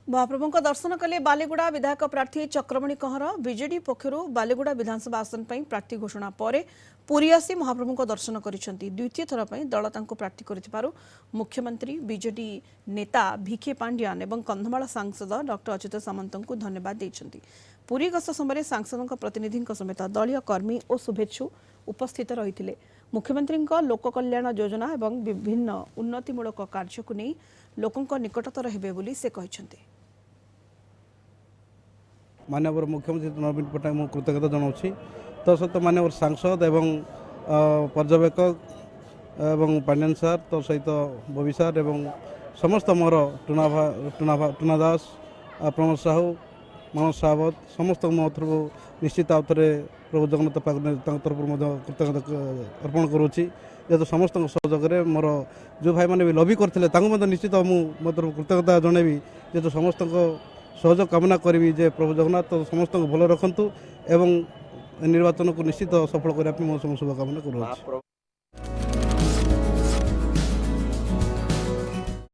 महाप्रभु दर्शन कले बालीगुड़ा विधायक प्रार्थी चक्रमणि कहर बीजेडी पक्षर बालीगुड़ा विधानसभा आसन पर प्रार्थी घोषणा पर पुरी आसी महाप्रभु दर्शन करिसेंती। द्वितीय थर पर दल तांको प्रार्थी करिथिबारु मुख्यमंत्री बीजेडी नेता भिखे पांड्यान एवं कंधमाल सांसद डॉक्टर अच्युत सामंत को धन्यवाद देइछंती। पुरी गस्त समय सांसदों प्रतिनिधि समेत दलीय कर्मी और शुभेच्छु उपस्थित रही। मुख्यमंत्री लोक कल्याण योजना एवं विभिन्न उन्नतिमूलक कार्य को नहीं लोकों निकटतर हेबे बोली से कहते। माननीय मुख्यमंत्री नवीन पट्टनायक मु कृतज्ञता जनाऊँगी। तो सहित माननीय सांसद एवं पर्यवेक्षक एवं पांड्यान सार तो सहित बबी सार एवं समस्त मोर टुना दास प्रमोद साहू मनोज सावत समस्त मो निश्चित आउ थे प्रभु जगन्नाथ तरफ कृतज्ञता अर्पण करुँची। जेहेतु समस्त सहयोग मोर जो भाई मैंने भी लबी करते निश्चित मुझे कृतज्ञता जनइबी। जेहेतु समस्त सहयोग कामना करी जे प्रभु जगन्नाथ समस्त भल रखु एवं निर्वाचन को निश्चित सफल करने शुभकामना करुँच।